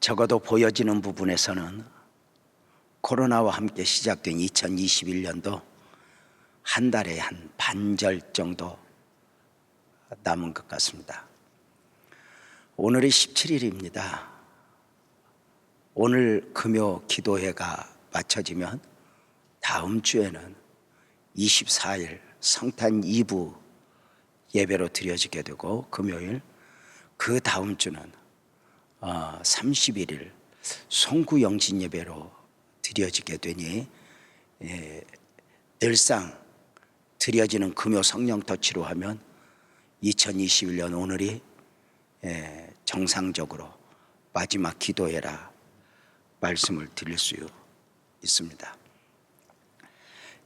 적어도 보여지는 부분에서는 코로나와 함께 시작된 2021년도 한 달에 한 반절 정도 남은 것 같습니다. 오늘이 17일입니다. 오늘 금요 기도회가 마쳐지면 다음 주에는 24일 성탄 2부 예배로 드려지게 되고, 금요일 그 다음 주는 31일 송구 영신 예배로 드려지게 되니, 늘상 드려지는 금요 성령 터치로 하면 2021년 오늘이 정상적으로 마지막 기도회라 말씀을 드릴 수 있습니다.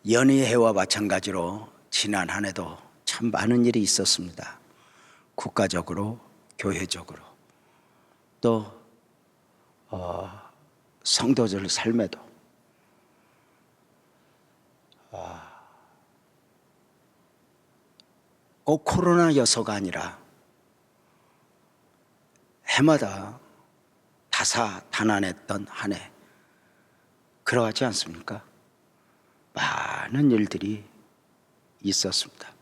연희회와 마찬가지로 지난 한 해도 참 많은 일이 있었습니다. 국가적으로, 교회적으로, 또 성도들 삶에도 꼭 코로나여서가 아니라 해마다 다사다난했던 한 해, 그러하지 않습니까? 많은 일들이 있었습니다.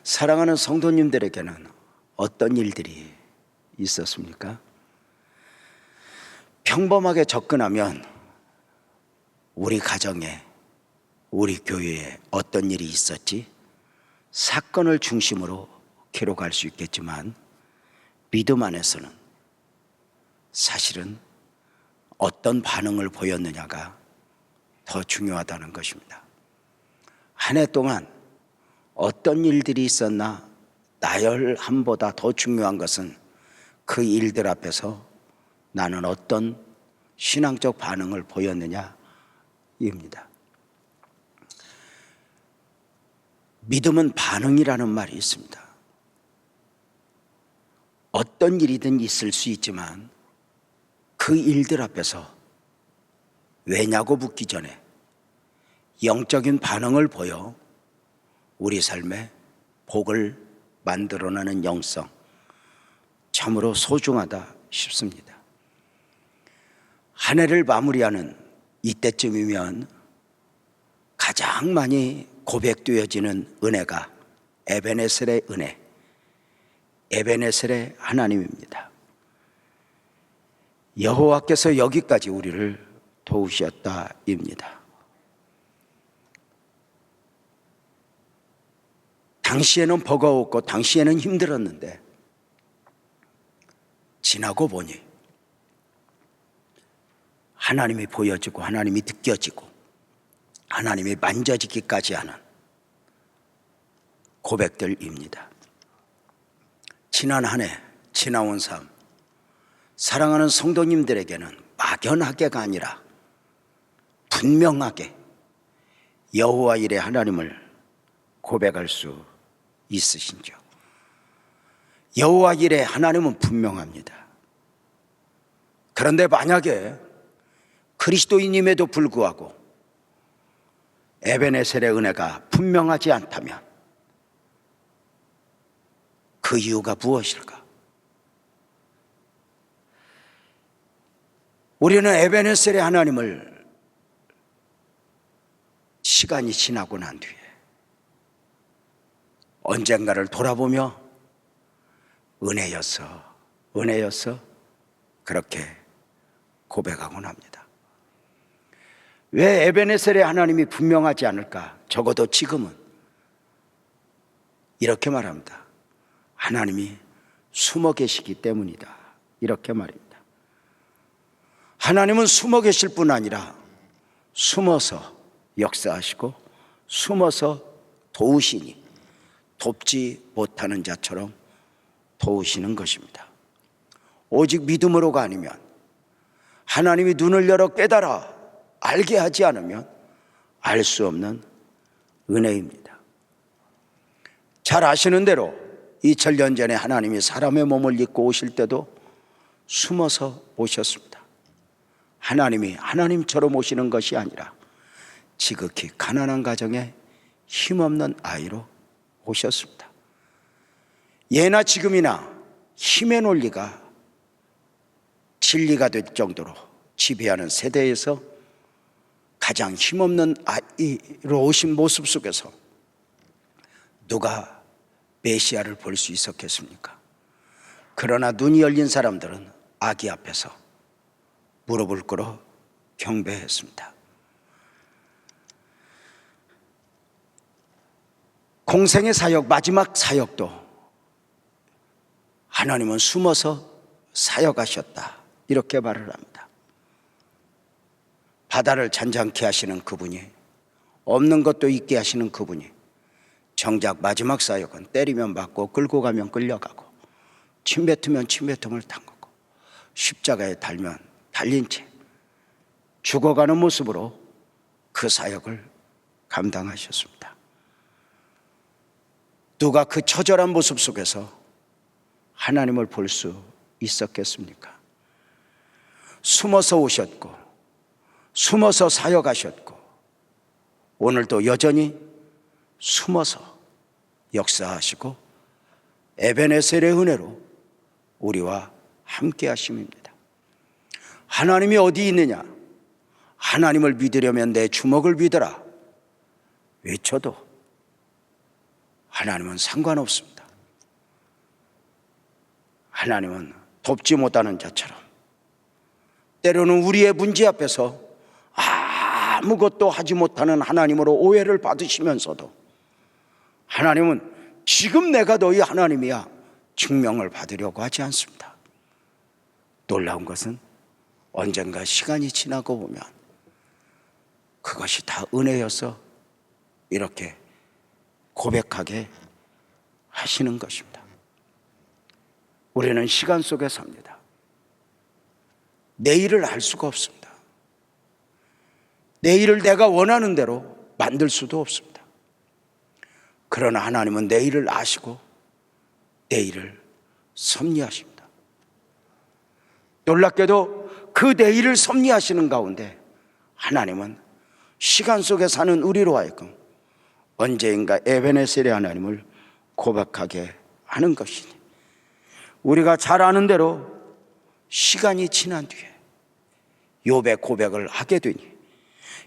사랑하는 성도님들에게는 어떤 일들이 있었습니까? 평범하게 접근하면 우리 가정에, 우리 교회에 어떤 일이 있었지? 사건을 중심으로 기록할 수 있겠지만, 믿음 안에서는 사실은 어떤 반응을 보였느냐가 더 중요하다는 것입니다. 한 해 동안 어떤 일들이 있었나, 나열함보다 더 중요한 것은 그 일들 앞에서 나는 어떤 신앙적 반응을 보였느냐입니다. 믿음은 반응이라는 말이 있습니다. 어떤 일이든 있을 수 있지만 그 일들 앞에서 왜냐고 묻기 전에 영적인 반응을 보여 우리 삶에 복을 만들어내는 영성, 참으로 소중하다 싶습니다. 한 해를 마무리하는 이때쯤이면 가장 많이 고백되어지는 은혜가 에베네셀의 은혜, 에베네셀의 하나님입니다. 여호와께서 여기까지 우리를 도우셨다입니다. 당시에는 버거웠고 당시에는 힘들었는데, 지나고 보니 하나님이 보여지고 하나님이 느껴지고 하나님이 만져지기까지 하는 고백들입니다. 지난 한 해, 지나온 삶, 사랑하는 성도님들에게는 막연하게가 아니라 분명하게 여호와 일의 하나님을 고백할 수 있으신지요? 여호와 일의 하나님은 분명합니다. 그런데 만약에 그리스도인임에도 불구하고 에베네셀의 은혜가 분명하지 않다면 그 이유가 무엇일까? 우리는 에베네셀의 하나님을 시간이 지나고 난 뒤에 언젠가를 돌아보며 은혜였어 그렇게 고백하곤 합니다. 왜 에베네셀의 하나님이 분명하지 않을까? 적어도 지금은 이렇게 말합니다. 하나님이 숨어 계시기 때문이다, 이렇게 말입니다. 하나님은 숨어 계실 뿐 아니라 숨어서 역사하시고 숨어서 도우시니 돕지 못하는 자처럼 도우시는 것입니다. 오직 믿음으로가 아니면, 하나님이 눈을 열어 깨달아 알게 하지 않으면 알 수 없는 은혜입니다. 잘 아시는 대로 2000년 전에 하나님이 사람의 몸을 입고 오실 때도 숨어서 오셨습니다. 하나님이 하나님처럼 오시는 것이 아니라 지극히 가난한 가정에 힘없는 아이로 오셨습니다. 예나 지금이나 힘의 논리가 진리가 될 정도로 지배하는 세대에서 가장 힘없는 아이로 오신 모습 속에서 누가 메시아를 볼 수 있었겠습니까? 그러나 눈이 열린 사람들은 아기 앞에서 무릎을 꿇어 경배했습니다. 공생의 사역, 마지막 사역도 하나님은 숨어서 사역하셨다, 이렇게 말을 합니다. 바다를 잔잔케 하시는 그분이, 없는 것도 있게 하시는 그분이 정작 마지막 사역은 때리면 맞고 끌고 가면 끌려가고 침뱉으면 침뱉음을 당하고 십자가에 달면 달린 채 죽어가는 모습으로 그 사역을 감당하셨습니다. 누가 그 처절한 모습 속에서 하나님을 볼 수 있었겠습니까? 숨어서 오셨고 숨어서 사역하셨고 오늘도 여전히 숨어서 역사하시고 에베네셀의 은혜로 우리와 함께 하심입니다. 하나님이 어디 있느냐? 하나님을 믿으려면 내 주먹을 믿어라 외쳐도 하나님은 상관없습니다. 하나님은 돕지 못하는 자처럼 때로는 우리의 문제 앞에서 아무것도 하지 못하는 하나님으로 오해를 받으시면서도 하나님은 지금 내가 너희 하나님이야 증명을 받으려고 하지 않습니다. 놀라운 것은 언젠가 시간이 지나고 보면 그것이 다 은혜여서 이렇게 고백하게 하시는 것입니다. 우리는 시간 속에 삽니다. 내일을 알 수가 없습니다. 내일을 내가 원하는 대로 만들 수도 없습니다. 그러나 하나님은 내일을 아시고 내일을 섭리하십니다. 놀랍게도 그 내일을 섭리하시는 가운데 하나님은 시간 속에 사는 우리로 하여금 언제인가 에베네셀의 하나님을 고백하게 하는 것이니, 우리가 잘 아는 대로 시간이 지난 뒤에 욥의 고백을 하게 되니,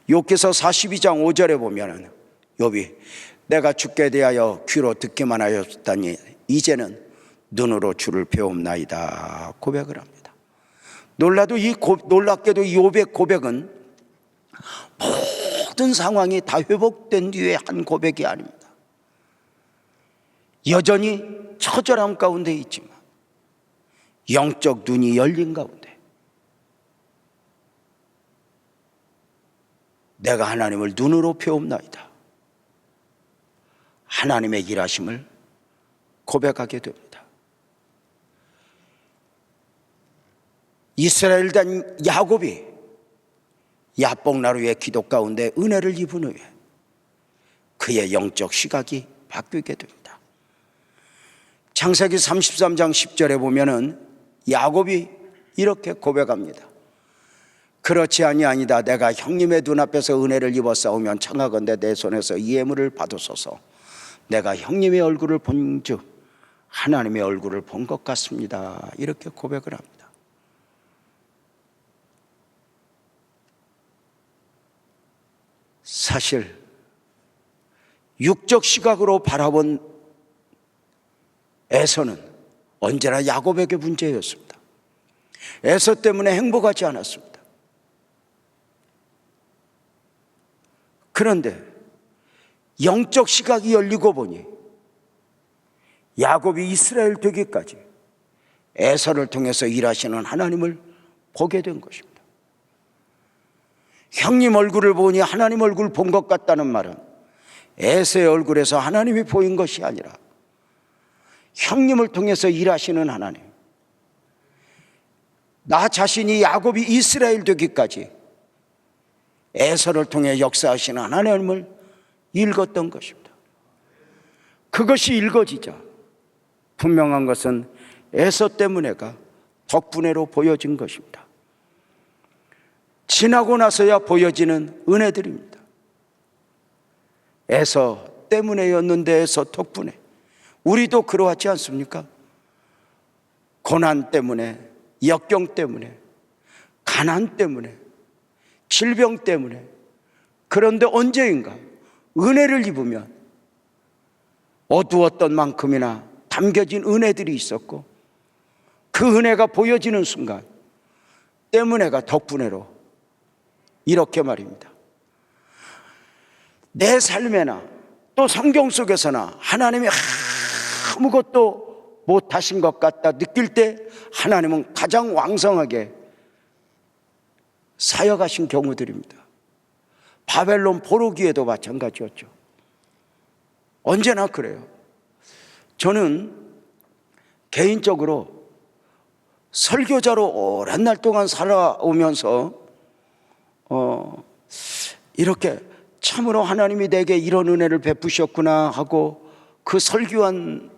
욥기서 42장 5절에 보면은 욥이 내가 주께 대하여 귀로 듣기만 하였다니 이제는 눈으로 주를 배움나이다 고백을 합니다. 놀랍게도 이 욥의 고백은 모든 상황이 다 회복된 뒤에 한 고백이 아닙니다. 여전히 처절함 가운데 있지만 영적 눈이 열린 가운데 내가 하나님을 눈으로 배움나이다, 하나님의 일하심을 고백하게 됩니다. 이스라엘단 야곱이 야복나루의 기도 가운데 은혜를 입은 후에 그의 영적 시각이 바뀌게 됩니다. 창세기 33장 10절에 보면은 야곱이 이렇게 고백합니다. 그렇지 아니하니다. 내가 형님의 눈앞에서 은혜를 입어 싸우면 청하건대 내 손에서 이 예물을 받으소서. 내가 형님의 얼굴을 본즉 하나님의 얼굴을 본 것 같습니다. 이렇게 고백을 합니다. 사실 육적 시각으로 바라본 에서는 언제나 야곱에게 문제였습니다. 에서 때문에 행복하지 않았습니다. 그런데 영적 시각이 열리고 보니 야곱이 이스라엘 되기까지 에서를 통해서 일하시는 하나님을 보게 된 것입니다. 형님 얼굴을 보니 하나님 얼굴 본 것 같다는 말은 에서의 얼굴에서 하나님이 보인 것이 아니라 형님을 통해서 일하시는 하나님, 나 자신이 야곱이 이스라엘 되기까지 에서를 통해 역사하시는 하나님을 읽었던 것입니다. 그것이 읽어지자 분명한 것은 에서 때문에가 덕분에로 보여진 것입니다. 지나고 나서야 보여지는 은혜들입니다. 에서 때문에였는데 에서 덕분에. 우리도 그러하지 않습니까? 고난 때문에, 역경 때문에, 가난 때문에, 질병 때문에, 그런데 언제인가 은혜를 입으면 어두웠던 만큼이나 담겨진 은혜들이 있었고, 그 은혜가 보여지는 순간 때문에가 덕분에로 이렇게 말입니다. 내 삶에나 또 성경 속에서나 하나님이 아무것도 못하신 것 같다 느낄 때 하나님은 가장 왕성하게 사역하신 경우들입니다. 바벨론 포로기에도 마찬가지였죠. 언제나 그래요. 저는 개인적으로 설교자로 오랜 날 동안 살아오면서 이렇게 참으로 하나님이 내게 이런 은혜를 베푸셨구나 하고 그 설교한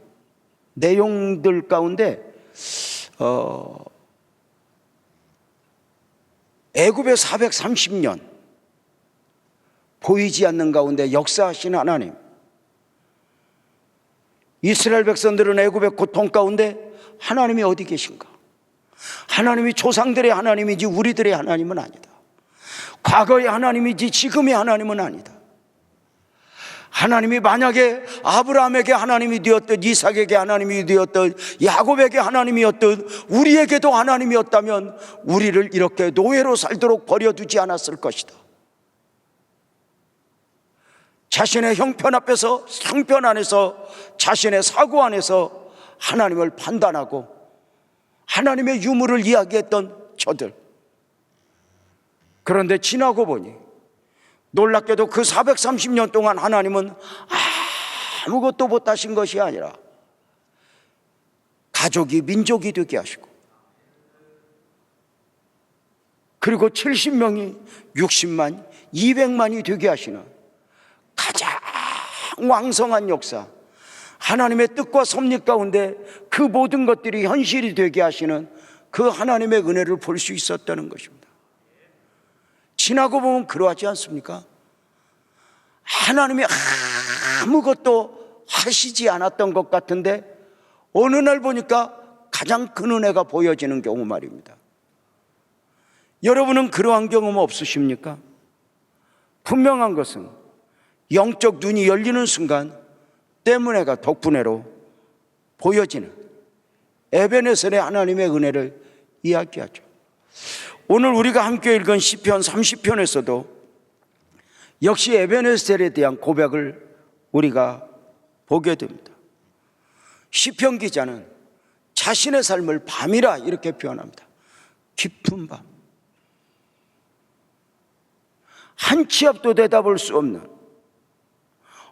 내용들 가운데 애굽의 430년 보이지 않는 가운데 역사하신 하나님, 이스라엘 백성들은 애굽의 고통 가운데 하나님이 어디 계신가? 하나님이 조상들의 하나님이지 우리들의 하나님은 아니다. 과거의 하나님이지 지금의 하나님은 아니다. 하나님이 만약에 아브라함에게 하나님이 되었듯, 이삭에게 하나님이 되었듯, 야곱에게 하나님이었듯 우리에게도 하나님이었다면 우리를 이렇게 노예로 살도록 버려두지 않았을 것이다. 자신의 형편 앞에서, 형편 안에서, 자신의 사고 안에서 하나님을 판단하고 하나님의 유무를 이야기했던 저들. 그런데 지나고 보니 놀랍게도 그 430년 동안 하나님은 아무것도 못하신 것이 아니라 가족이 민족이 되게 하시고, 그리고 70명이 60만, 200만이 되게 하시는 가장 왕성한 역사, 하나님의 뜻과 섭리 가운데 그 모든 것들이 현실이 되게 하시는 그 하나님의 은혜를 볼 수 있었다는 것입니다. 지나고 보면 그러하지 않습니까? 하나님이 아무것도 하시지 않았던 것 같은데 어느 날 보니까 가장 큰 은혜가 보여지는 경우 말입니다. 여러분은 그러한 경험 없으십니까? 분명한 것은 영적 눈이 열리는 순간 때문에가 덕분에로 보여지는 에베네셀의 하나님의 은혜를 이야기하죠. 오늘 우리가 함께 읽은 시편 30편에서도 역시 에베네셀에 대한 고백을 우리가 보게 됩니다. 시편 기자는 자신의 삶을 밤이라 이렇게 표현합니다. 깊은 밤, 한 치 앞도 내다볼 수 없는,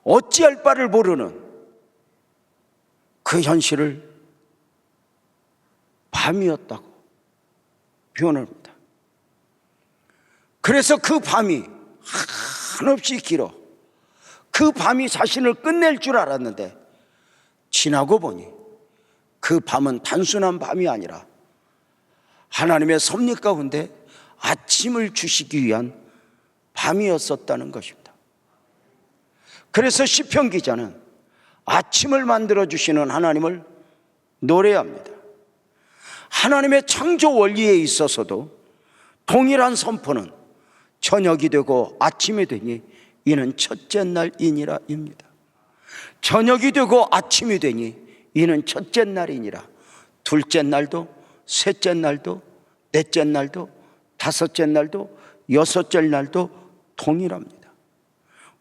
어찌할 바를 모르는 그 현실을 밤이었다고 표현합니다. 그래서 그 밤이 한없이 길어, 그 밤이 자신을 끝낼 줄 알았는데 지나고 보니 그 밤은 단순한 밤이 아니라 하나님의 섭리 가운데 아침을 주시기 위한 밤이었었다는 것입니다. 그래서 시편 기자는 아침을 만들어주시는 하나님을 노래합니다. 하나님의 창조 원리에 있어서도 동일한 선포는 저녁이 되고 아침이 되니 이는 첫째 날이니라 입니다. 저녁이 되고 아침이 되니 이는 첫째 날이니라. 둘째 날도, 셋째 날도, 넷째 날도, 다섯째 날도, 여섯째 날도 동일합니다.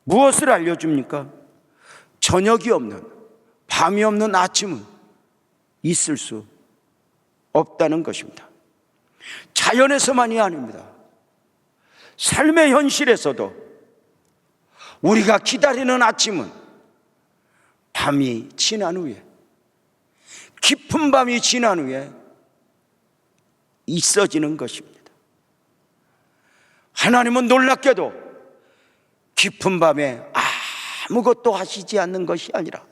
무엇을 알려줍니까? 저녁이 없는, 밤이 없는 아침은 있을 수 없다는 것입니다. 자연에서만이 아닙니다. 삶의 현실에서도 우리가 기다리는 아침은 밤이 지난 후에, 깊은 밤이 지난 후에 있어지는 것입니다. 하나님은 놀랍게도 깊은 밤에 아무것도 하시지 않는 것이 아니라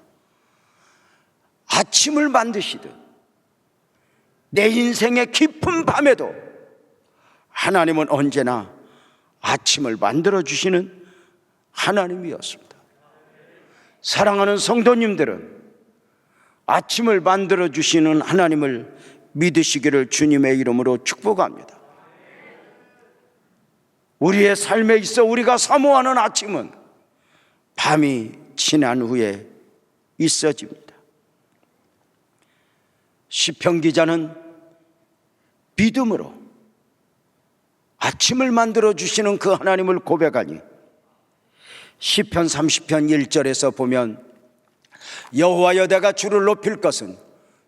아침을 만드시듯 내 인생의 깊은 밤에도 하나님은 언제나 아침을 만들어주시는 하나님이었습니다. 사랑하는 성도님들은 아침을 만들어주시는 하나님을 믿으시기를 주님의 이름으로 축복합니다. 우리의 삶에 있어 우리가 사모하는 아침은 밤이 지난 후에 있어집니다. 시편 기자는 믿음으로 아침을 만들어 주시는 그 하나님을 고백하니 시편 30편 1절에서 보면 여호와여 내가 주를 높일 것은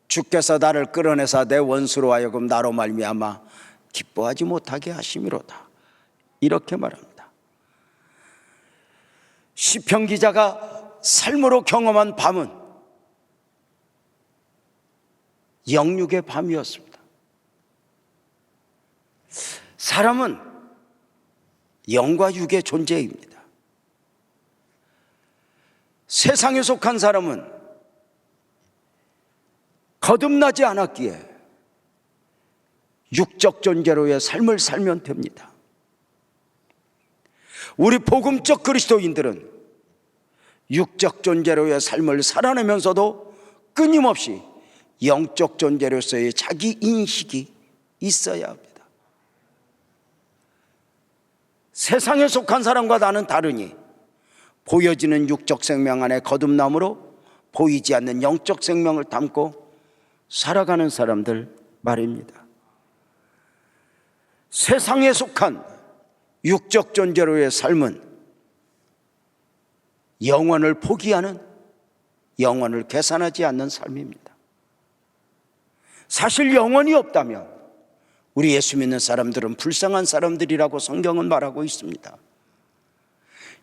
주께서 나를 끌어내사 내 원수로 하여금 나로 말미암아 기뻐하지 못하게 하심이로다, 이렇게 말합니다. 시편 기자가 삶으로 경험한 밤은 영육의 밤이었습니다. 사람은 영과 육의 존재입니다. 세상에 속한 사람은 거듭나지 않았기에 육적 존재로의 삶을 살면 됩니다. 우리 복음적 그리스도인들은 육적 존재로의 삶을 살아내면서도 끊임없이 영적 존재로서의 자기 인식이 있어야 합니다. 세상에 속한 사람과 나는 다르니 보여지는 육적 생명 안에 거듭남으로 보이지 않는 영적 생명을 담고 살아가는 사람들 말입니다. 세상에 속한 육적 존재로의 삶은 영원을 포기하는, 영원을 계산하지 않는 삶입니다. 사실 영원이 없다면 우리 예수 믿는 사람들은 불쌍한 사람들이라고 성경은 말하고 있습니다.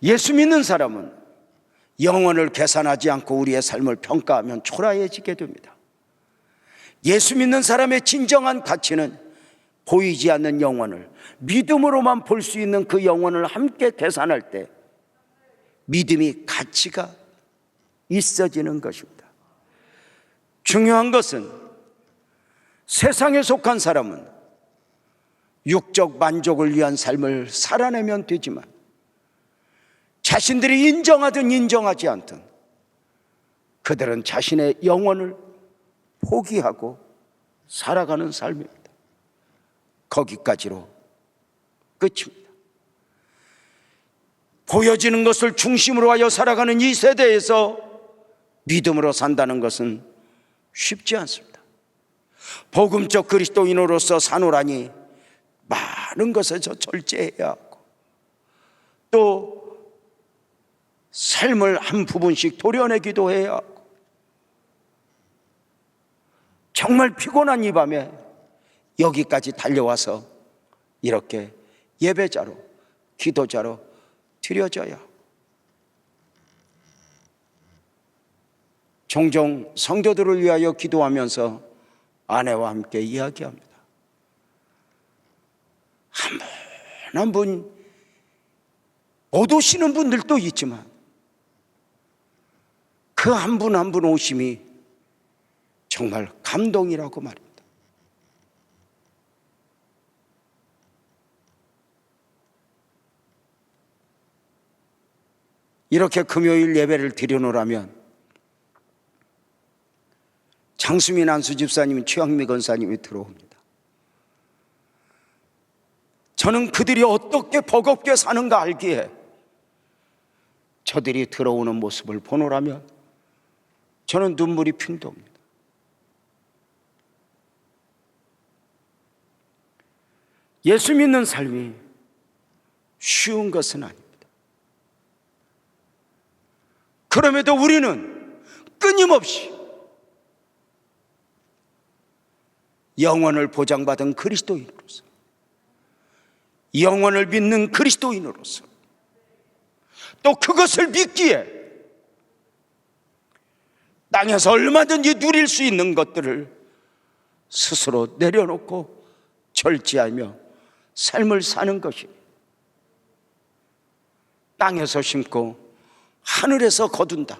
예수 믿는 사람은 영원을 계산하지 않고 우리의 삶을 평가하면 초라해지게 됩니다. 예수 믿는 사람의 진정한 가치는 보이지 않는 영원을 믿음으로만 볼 수 있는 그 영혼을 함께 계산할 때 믿음이 가치가 있어지는 것입니다. 중요한 것은 세상에 속한 사람은 육적 만족을 위한 삶을 살아내면 되지만 자신들이 인정하든 인정하지 않든 그들은 자신의 영혼을 포기하고 살아가는 삶입니다. 거기까지로 끝입니다. 보여지는 것을 중심으로 하여 살아가는 이 세대에서 믿음으로 산다는 것은 쉽지 않습니다. 복음적 그리스도인으로서 사노라니 많은 것에서 절제해야 하고 또 삶을 한 부분씩 도려내기도 해야 하고 정말 피곤한 이 밤에 여기까지 달려와서 이렇게 예배자로 기도자로 드려져야 종종 성도들을 위하여 기도하면서 아내와 함께 이야기합니다. 한 분 못 오시는 분들도 있지만 그 한 분 한 분 오심이 정말 감동이라고 말입니다. 이렇게 금요일 예배를 드려놓으라면 장수민 안수 집사님, 최영미 권사님이 들어옵니다. 저는 그들이 어떻게 버겁게 사는가 알기에 저들이 들어오는 모습을 보노라면 저는 눈물이 핑 돕니다. 예수 믿는 삶이 쉬운 것은 아닙니다. 그럼에도 우리는 끊임없이 영원을 보장받은 그리스도인으로서, 영원을 믿는 그리스도인으로서, 또 그것을 믿기에 땅에서 얼마든지 누릴 수 있는 것들을 스스로 내려놓고 절제하며 삶을 사는 것이 땅에서 심고 하늘에서 거둔다,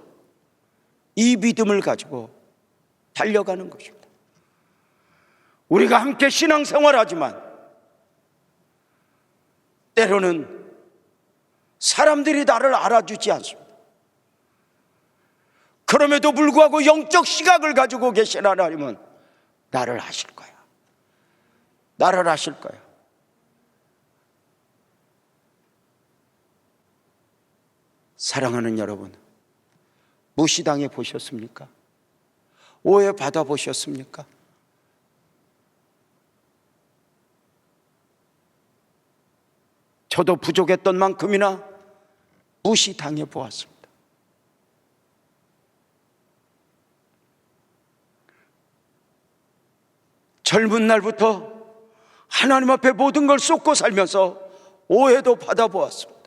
이 믿음을 가지고 달려가는 것입니다. 우리가 함께 신앙생활하지만 때로는 사람들이 나를 알아주지 않습니다. 그럼에도 불구하고 영적 시각을 가지고 계신 하나님은 나를 아실 거야. 나를 아실 거야. 사랑하는 여러분, 무시당해 보셨습니까? 오해받아 보셨습니까? 저도 부족했던 만큼이나 무시당해 보았습니다. 젊은 날부터 하나님 앞에 모든 걸 쏟고 살면서 오해도 받아보았습니다.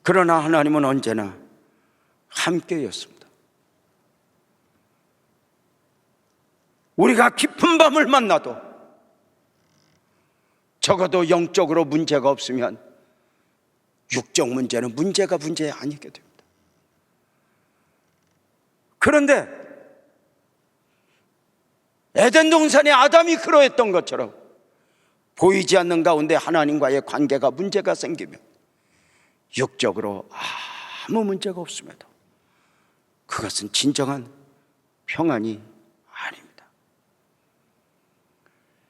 그러나 하나님은 언제나 함께였습니다. 우리가 깊은 밤을 만나도 적어도 영적으로 문제가 없으면 육적 문제는 문제가 아니게 됩니다. 그런데 에덴 동산에 아담이 그러했던 것처럼 보이지 않는 가운데 하나님과의 관계가 문제가 생기면 육적으로 아무 문제가 없음에도 그것은 진정한 평안이 아닙니다.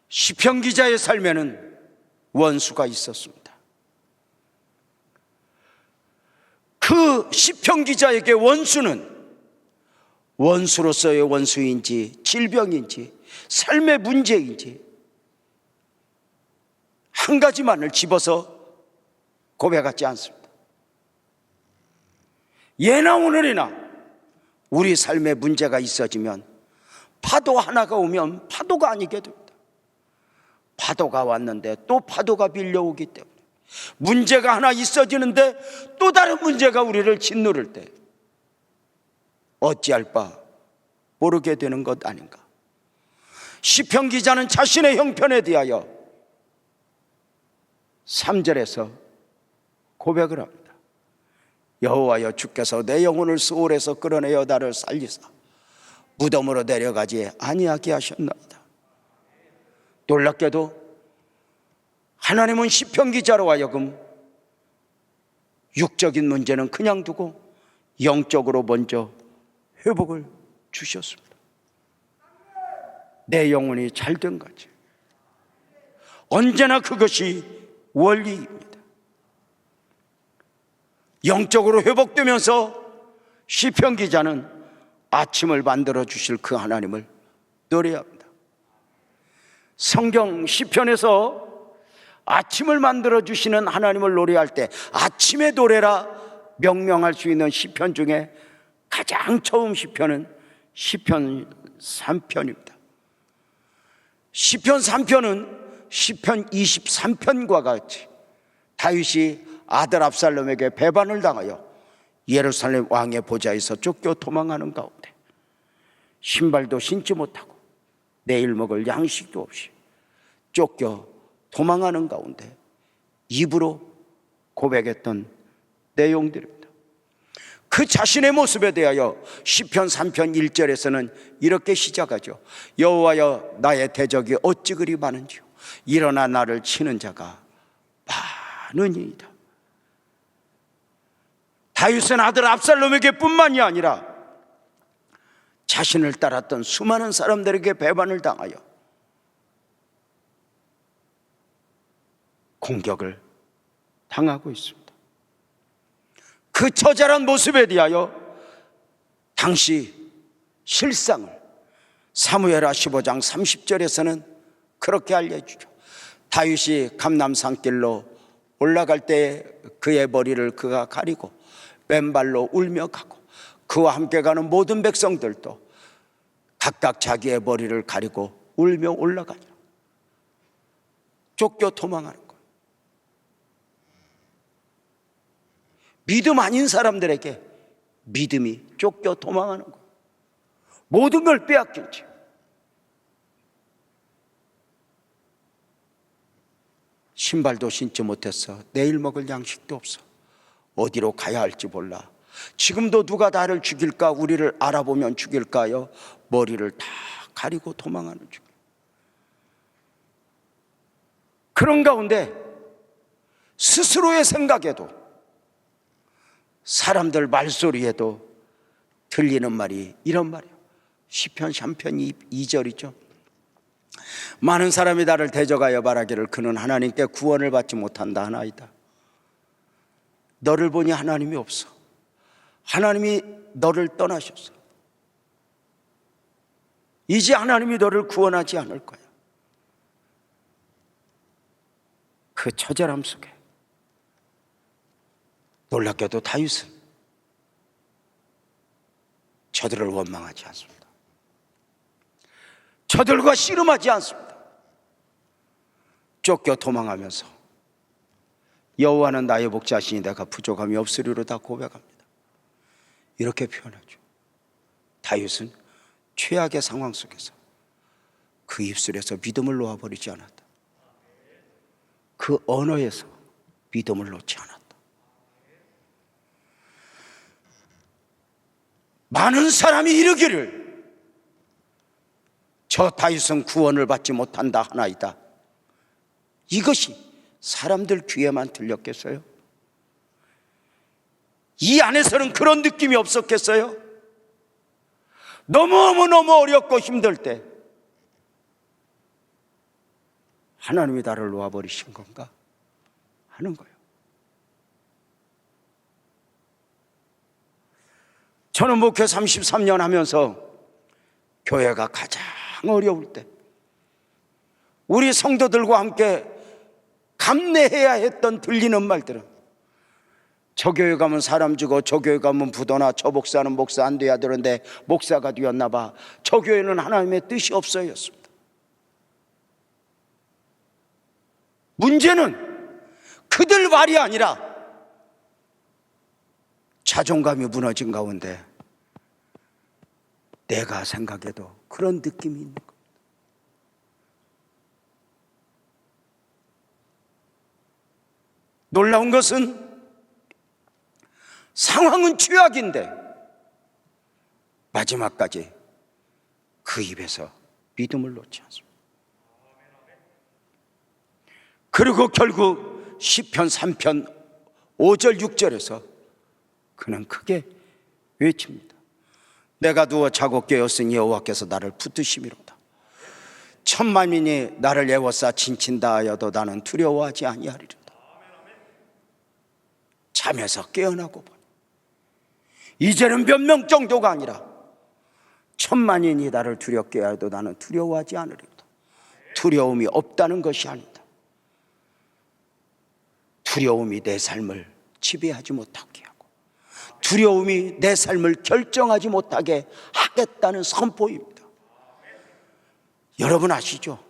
시편 기자의 삶에는 원수가 있었습니다. 그 시편 기자에게 원수는 원수로서의 원수인지 질병인지 삶의 문제인지 한 가지만을 집어서 고백하지 않습니다. 예나 오늘이나 우리 삶에 문제가 있어지면 파도 하나가 오면 파도가 아니게 됩니다. 파도가 왔는데 또 파도가 밀려오기 때문에 문제가 하나 있어지는데 또 다른 문제가 우리를 짓누를 때 어찌할 바 모르게 되는 것 아닌가. 시편 기자는 자신의 형편에 대하여 3절에서 고백을 합니다. 여호와여, 주께서 내 영혼을 수월에서 끌어내어 나를 살리사 무덤으로 내려가지 아니하게 하셨나이다. 놀랍게도 하나님은 시편 기자로 하여금 육적인 문제는 그냥 두고 영적으로 먼저 회복을 주셨습니다. 내 영혼이 잘된 거지. 언제나 그것이 원리입니다. 영적으로 회복되면서 시편 기자는 아침을 만들어 주실 그 하나님을 노래합니다. 성경 시편에서 아침을 만들어 주시는 하나님을 노래할 때 아침의 노래라 명명할 수 있는 시편 중에 가장 처음 시편은 시편 3편입니다. 시편 3편은 시편 23편과 같이 다윗이 아들 압살롬에게 배반을 당하여 예루살렘 왕의 보좌에서 쫓겨 도망하는 가운데 신발도 신지 못하고 내일 먹을 양식도 없이 쫓겨 도망하는 가운데 입으로 고백했던 내용들입니다. 그 자신의 모습에 대하여 시편 3편 1절에서는 이렇게 시작하죠. 여호와여, 나의 대적이 어찌 그리 많은지요, 일어나 나를 치는 자가 많으니이다. 다윗은 아들 압살롬에게 뿐만이 아니라 자신을 따랐던 수많은 사람들에게 배반을 당하여 공격을 당하고 있습니다. 그 처절한 모습에 대하여 당시 실상을 사무엘하 15장 30절에서는 그렇게 알려주죠. 다윗이 감람산길로 올라갈 때 그의 머리를 그가 가리고 왼발로 울며 가고 그와 함께 가는 모든 백성들도 각각 자기의 머리를 가리고 울며 올라가니라. 쫓겨 도망하는 거예요. 믿음 아닌 사람들에게 믿음이 쫓겨 도망하는 거예요. 모든 걸 빼앗긴 채 신발도 신지 못했어. 내일 먹을 양식도 없어. 어디로 가야 할지 몰라. 지금도 누가 나를 죽일까, 우리를 알아보면 죽일까요? 머리를 다 가리고 도망하는 중. 그런 가운데 스스로의 생각에도 사람들 말소리에도 들리는 말이 이런 말이에요. 시편 3편 2절이죠. 많은 사람이 나를 대적하여 말하기를 그는 하나님께 구원을 받지 못한다 하나이다. 너를 보니 하나님이 없어. 하나님이 너를 떠나셨어. 이제 하나님이 너를 구원하지 않을 거야. 그 처절함 속에 놀랍게도 다윗은 저들을 원망하지 않습니다. 저들과 씨름하지 않습니다. 쫓겨 도망하면서 여호와는 나의 목자시니 내가 부족함이 없으리로다 고백합니다. 이렇게 표현하죠. 다윗은 최악의 상황 속에서 그 입술에서 믿음을 놓아버리지 않았다. 그 언어에서 믿음을 놓지 않았다. 많은 사람이 이르기를 저 다윗은 구원을 받지 못한다 하나이다. 이것이 사람들 귀에만 들렸겠어요? 이 안에서는 그런 느낌이 없었겠어요? 너무너무 어렵고 힘들 때 하나님이 나를 놓아버리신 건가 하는 거예요. 저는 목회 33년 하면서 교회가 가장 어려울 때 우리 성도들과 함께 감내해야 했던 들리는 말들은 저 교회 가면 사람 주고 저 교회 가면 부도나 저 목사는 목사 안 돼야 되는데 목사가 되었나 봐. 저 교회는 하나님의 뜻이 없어였습니다. 문제는 그들 말이 아니라 자존감이 무너진 가운데 내가 생각해도 그런 느낌이 있는 겁니다. 놀라운 것은 상황은 최악인데 마지막까지 그 입에서 믿음을 놓지 않습니다. 그리고 결국 시편 3편 5절 6절에서 그는 크게 외칩니다. 내가 누워 자고 깨었으니 여호와께서 나를 붙드심이로다. 천만인이 나를 애워싸 진친다 하여도 나는 두려워하지 아니하리로다. 잠에서 깨어나고 보니 이제는 몇 명 정도가 아니라 천만인이 나를 두렵게 하여도 나는 두려워하지 않으리로다. 두려움이 없다는 것이 아니다. 두려움이 내 삶을 지배하지 못하게 하고 두려움이 내 삶을 결정하지 못하게 하겠다는 선포입니다. 여러분 아시죠?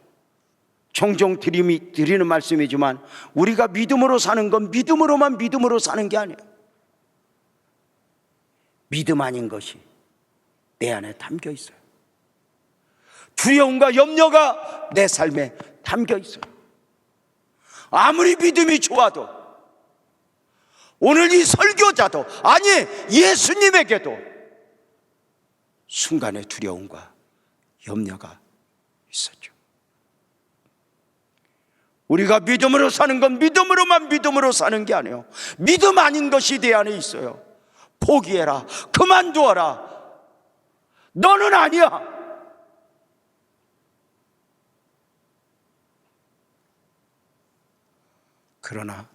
종종 드리는 말씀이지만 우리가 믿음으로 사는 건 믿음으로 사는 게 아니에요. 믿음 아닌 것이 내 안에 담겨 있어요. 두려움과 염려가 내 삶에 담겨 있어요. 아무리 믿음이 좋아도 오늘 이 설교자도 아니 예수님에게도 순간의 두려움과 염려가 있었죠. 우리가 믿음으로 사는 건 믿음으로 사는 게 아니에요. 믿음 아닌 것이 내 안에 있어요. 포기해라, 그만두어라, 너는 아니야. 그러나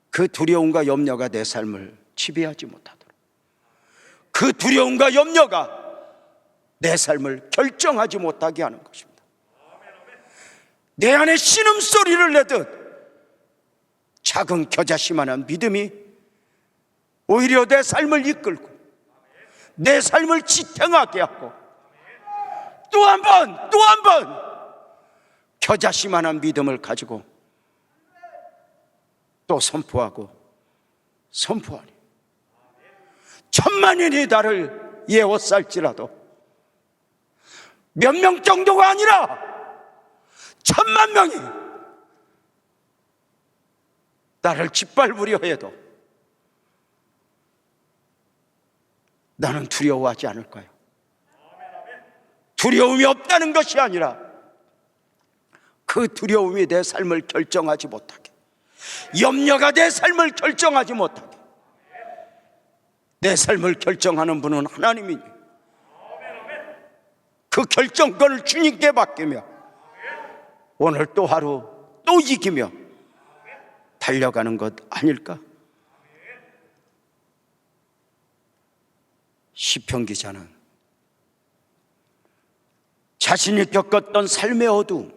그 두려움과 염려가 내 삶을 지배하지 못하도록, 그 두려움과 염려가 내 삶을 결정하지 못하게 하는 것입니다. 내 안에 신음소리를 내듯 작은 겨자씨만한 믿음이 오히려 내 삶을 이끌고 내 삶을 지탱하게 하고 또 한 번 겨자씨만한 믿음을 가지고 또 선포하니 천만인이 나를 예워쌀지라도 몇 명 정도가 아니라 10,000,000명이 나를 짓밟으려 해도 나는 두려워하지 않을 거예요. 두려움이 없다는 것이 아니라 그 두려움이 내 삶을 결정하지 못하게, 염려가 내 삶을 결정하지 못하게, 내 삶을 결정하는 분은 하나님이니 그 그 결정권을 주님께 맡기며 오늘 또 하루 또 이기며 달려가는 것 아닐까? 시편 기자는 자신이 겪었던 삶의 어두움,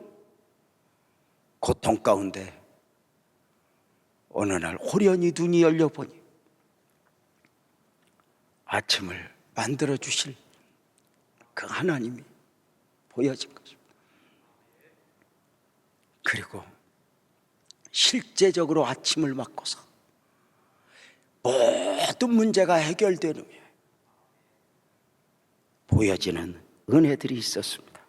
고통 가운데 어느 날 호련히 눈이 열려보니 아침을 만들어 주실 그 하나님이 보여진 것입니다. 그리고 실제적으로 아침을 맞고서 모든 문제가 해결되는 보여지는 은혜들이 있었습니다.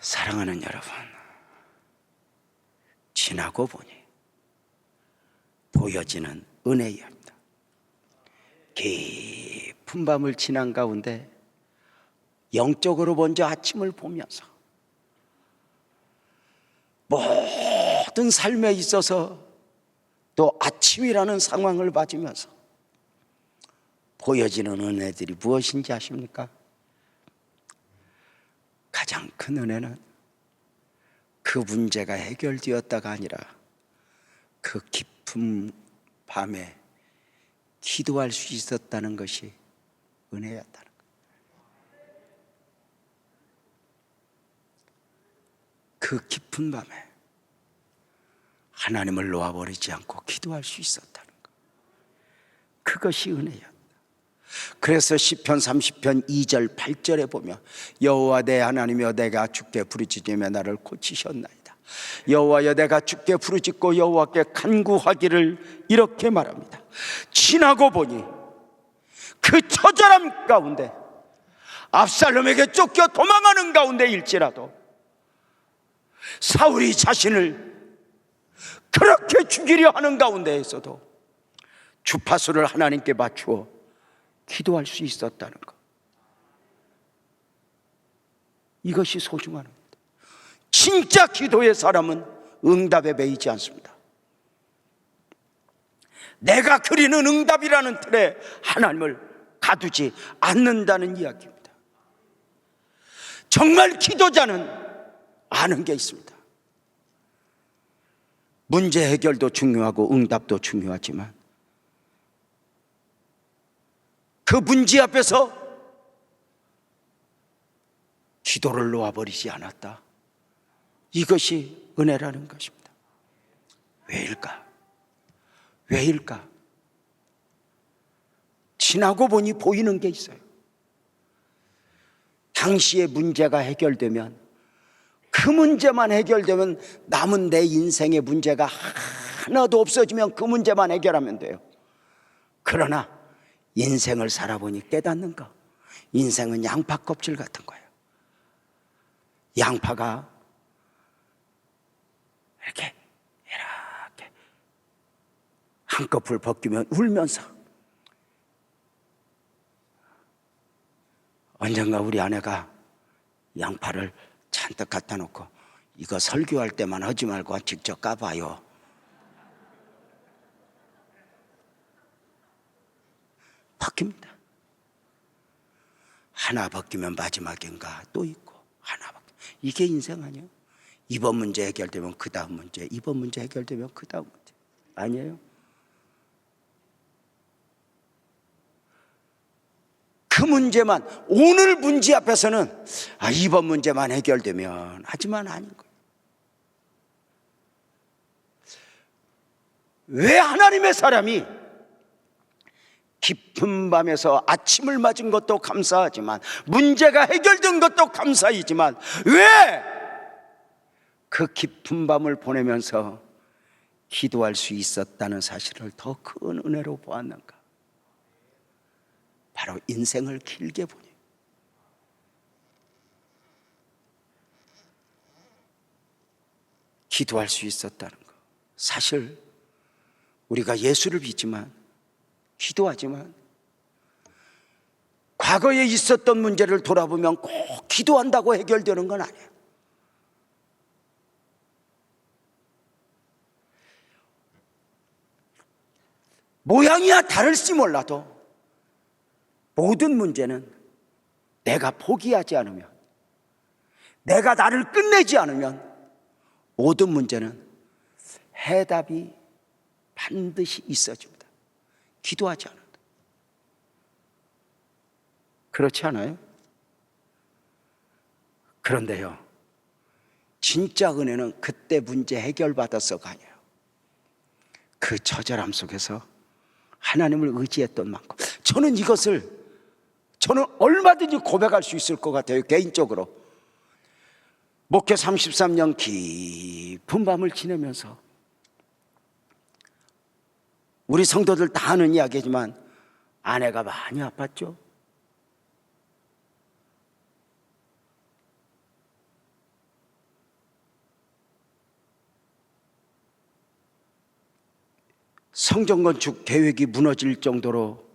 사랑하는 여러분, 지나고 보니 보여지는 은혜입니다. 깊은 밤을 지난 가운데 영적으로 먼저 아침을 보면서 모든 삶에 있어서 또 아침이라는 상황을 맞으면서 보여지는 은혜들이 무엇인지 아십니까? 가장 큰 은혜는 그 문제가 해결되었다가 아니라 그 깊은 밤에 기도할 수 있었다는 것이 은혜였다는 거예요. 그 깊은 밤에 하나님을 놓아버리지 않고 기도할 수 있었다는 것, 그것이 은혜였다. 그래서 시편 30편 2절 8절에 보면 여호와 내 하나님이여 내가 주께 부르짖으며 나를 고치셨나이다. 여호와여 내가 주께 부르짖고 여호와께 간구하기를 이렇게 말합니다. 지나고 보니 그 처절함 가운데 압살롬에게 쫓겨 도망하는 가운데일지라도 사울이 자신을 그렇게 죽이려 하는 가운데에서도 주파수를 하나님께 맞추어 기도할 수 있었다는 것, 이것이 소중한 겁니다. 진짜 기도의 사람은 응답에 매이지 않습니다. 내가 그리는 응답이라는 틀에 하나님을 가두지 않는다는 이야기입니다. 정말 기도자는 아는 게 있습니다. 문제 해결도 중요하고 응답도 중요하지만 그 문제 앞에서 기도를 놓아버리지 않았다. 이것이 은혜라는 것입니다. 왜일까? 왜일까? 지나고 보니 보이는 게 있어요. 당시의 문제가 해결되면, 그 문제만 해결되면 남은 내 인생의 문제가 하나도 없어지면 그 문제만 해결하면 돼요. 그러나 인생을 살아보니 깨닫는 거, 인생은 양파 껍질 같은 거예요. 양파가 이렇게 한꺼풀 벗기면 울면서, 언젠가 우리 아내가 양파를 잔뜩 갖다 놓고 이거 설교할 때만 하지 말고 직접 까봐요. 바뀝니다. 하나 바뀌면 마지막인가 또 있고, 하나 바뀌면, 이게 인생 아니에요? 이번 문제 해결되면 그 다음 문제, 이번 문제 해결되면 그 다음 문제 아니에요? 그 문제만, 오늘 문제 앞에서는 이번 문제만 해결되면, 하지만 아닌 거예요. 왜 하나님의 사람이 깊은 밤에서 아침을 맞은 것도 감사하지만, 문제가 해결된 것도 감사이지만, 왜 그 깊은 밤을 보내면서 기도할 수 있었다는 사실을 더 큰 은혜로 보았는가? 바로 인생을 길게 보니 기도할 수 있었다는 것. 사실 우리가 예수를 믿지만, 기도하지만, 과거에 있었던 문제를 돌아보면 꼭 기도한다고 해결되는 건 아니에요. 모양이야 다를지 몰라도 모든 문제는 내가 포기하지 않으면, 내가 나를 끝내지 않으면 모든 문제는 해답이 반드시 있어집니다. 기도하지 않아도. 그렇지 않아요? 그런데요, 진짜 은혜는 그때 문제 해결받았어가 아니에요. 그 처절함 속에서 하나님을 의지했던 만큼. 저는 얼마든지 고백할 수 있을 것 같아요. 개인적으로 목회 33년 깊은 밤을 지내면서 우리 성도들 다 아는 이야기지만 아내가 많이 아팠죠. 성전 건축 계획이 무너질 정도로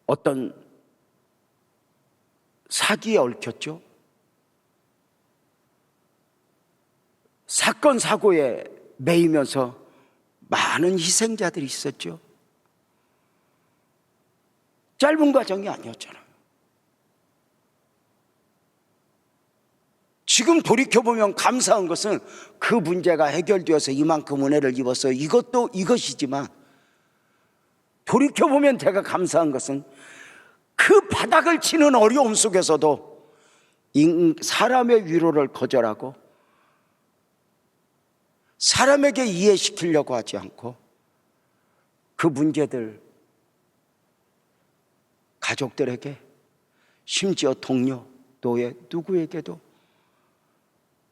어떤 사기에 얽혔죠. 사건 사고에 매이면서 많은 희생자들이 있었죠. 짧은 과정이 아니었잖아요. 지금 돌이켜보면 감사한 것은 그 문제가 해결되어서 이만큼 은혜를 입어서 이것도 이것이지만, 돌이켜보면 제가 감사한 것은 그 바닥을 치는 어려움 속에서도 사람의 위로를 거절하고 사람에게 이해시키려고 하지 않고 그 문제들 가족들에게, 심지어 동료, 노예 누구에게도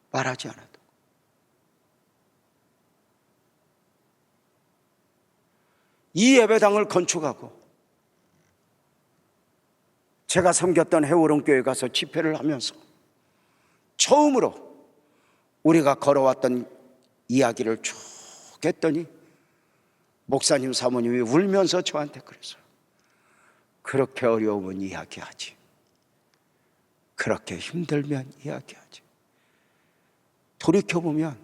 말하지 않아도 이 예배당을 건축하고 제가 섬겼던 해오롱교회 가서 집회를 하면서 처음으로 우리가 걸어왔던 이야기를 쭉 했더니 목사님 사모님이 울면서 저한테 그랬어요. 그렇게 어려우면 이야기하지, 그렇게 힘들면 이야기하지. 돌이켜보면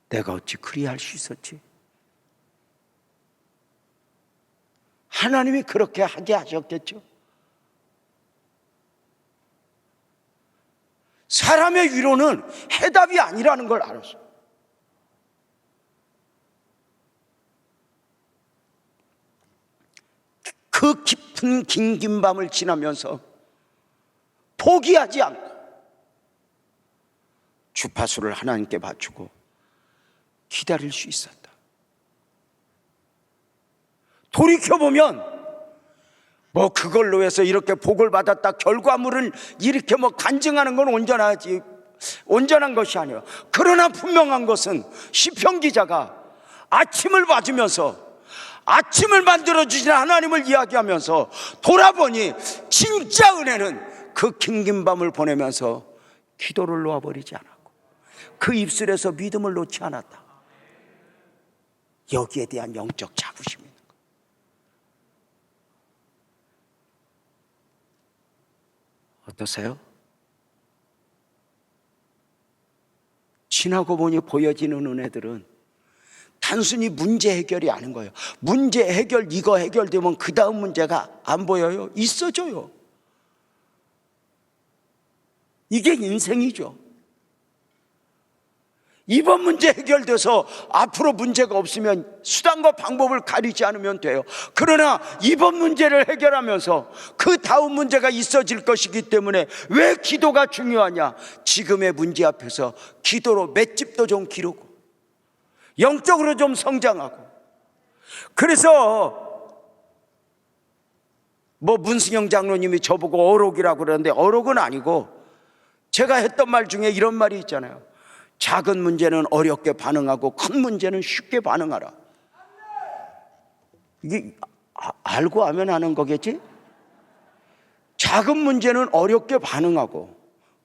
내가 어찌 그리할 수 있었지? 하나님이 그렇게 하게 하셨겠죠. 사람의 위로는 해답이 아니라는 걸 알았어요. 그 깊은 긴 밤을 지나면서 포기하지 않고 주파수를 하나님께 맞추고 기다릴 수 있었다. 돌이켜보면 뭐 그걸로 해서 이렇게 복을 받았다, 결과물을 이렇게 뭐 간증하는 건 온전한 것이 아니에요. 그러나 분명한 것은 시편 기자가 아침을 맞으면서 아침을 만들어주신 하나님을 이야기하면서 돌아보니 진짜 은혜는 그 긴 밤을 보내면서 기도를 놓아버리지 않았고 그 입술에서 믿음을 놓지 않았다. 여기에 대한 영적 자부심이 있는 거예요. 어떠세요? 지나고 보니 보여지는 은혜들은 단순히 문제 해결이 아닌 거예요. 문제 해결, 이거 해결되면 그 다음 문제가 안 보여요? 있어져요. 이게 인생이죠. 이번 문제 해결돼서 앞으로 문제가 없으면 수단과 방법을 가리지 않으면 돼요. 그러나 이번 문제를 해결하면서 그 다음 문제가 있어질 것이기 때문에 왜 기도가 중요하냐? 지금의 문제 앞에서 기도로 맷집도 좀 기르고 영적으로 좀 성장하고. 그래서 뭐 문승영 장로님이 저보고 어록이라고 그러는데 어록은 아니고, 제가 했던 말 중에 이런 말이 있잖아요. 작은 문제는 어렵게 반응하고 큰 문제는 쉽게 반응하라. 이게 알고 하면 하는 거겠지? 작은 문제는 어렵게 반응하고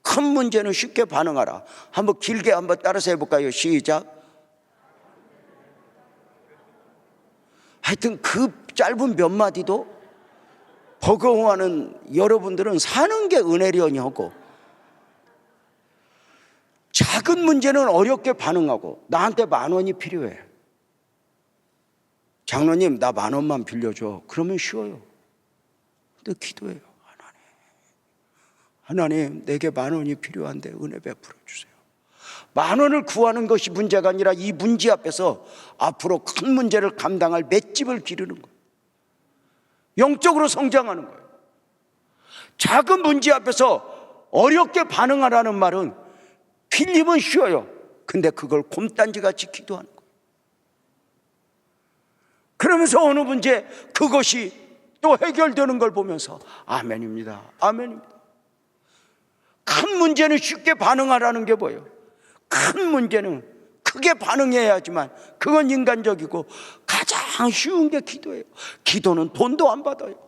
큰 문제는 쉽게 반응하라. 한번 길게 한번 따라서 해볼까요? 시작. 하여튼 그 짧은 몇 마디도 버거워하는 여러분들은 사는 게 은혜려니 하고, 작은 문제는 어렵게 반응하고 나한테 10,000원이 필요해. 장로님 나 10,000원만 빌려줘. 그러면 쉬워요. 근데 기도해요. 하나님, 내게 10,000원이 필요한데 은혜 베풀어 주세요. 10,000원을 구하는 것이 문제가 아니라 이 문제 앞에서 앞으로 큰 문제를 감당할 맷집을 기르는 거예요. 영적으로 성장하는 거예요. 작은 문제 앞에서 어렵게 반응하라는 말은 필름은 쉬워요. 근데 그걸 곰단지같이 기도하는 거예요. 그러면서 어느 문제 그것이 또 해결되는 걸 보면서 아멘입니다. 아멘입니다. 큰 문제는 쉽게 반응하라는 게 뭐예요? 큰 문제는 크게 반응해야지만 그건 인간적이고 가장 쉬운 게 기도예요. 기도는 돈도 안 받아요.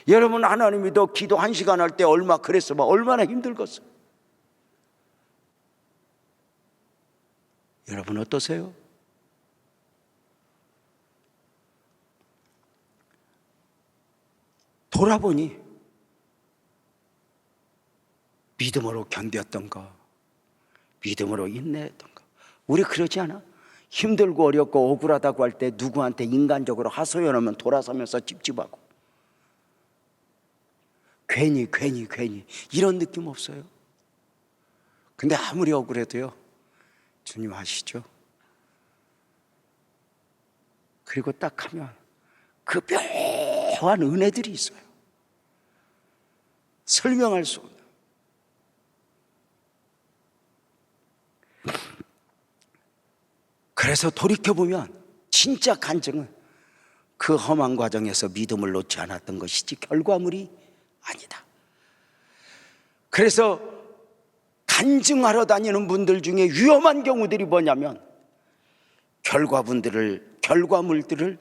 여러분, 하나님이 너 기도 1시간 할 때 얼마 그랬어 봐. 얼마나 힘들겠어. 여러분 어떠세요? 돌아보니 믿음으로 견뎠던 거, 믿음으로 인내했던 거. 우리 그러지 않아? 힘들고 어렵고 억울하다고 할 때 누구한테 인간적으로 하소연하면 돌아서면서 찝찝하고 괜히 이런 느낌 없어요? 근데 아무리 억울해도요, 주님 아시죠? 그리고 딱 하면 그 묘한 은혜들이 있어요. 설명할 수 없는. 그래서 돌이켜보면 진짜 간증은 그 험한 과정에서 믿음을 놓지 않았던 것이지 결과물이 아니다. 그래서 간증하러 다니는 분들 중에 위험한 경우들이 뭐냐면 결과물들을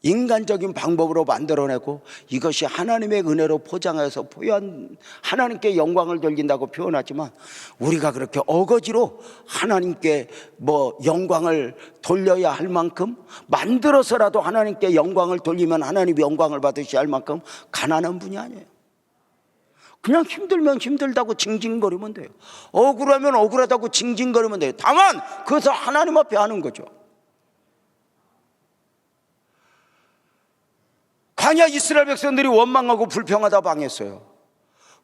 인간적인 방법으로 만들어내고 이것이 하나님의 은혜로 포장해서 하나님께 영광을 돌린다고 표현하지만 우리가 그렇게 어거지로 하나님께 영광을 돌려야 할 만큼 만들어서라도 하나님께 영광을 돌리면 하나님이 영광을 받으셔야 할 만큼 가난한 분이 아니에요. 그냥 힘들면 힘들다고 징징거리면 돼요. 억울하면 억울하다고 징징거리면 돼요. 다만 그것을 하나님 앞에 하는 거죠. 광야 이스라엘 백성들이 원망하고 불평하다 망했어요.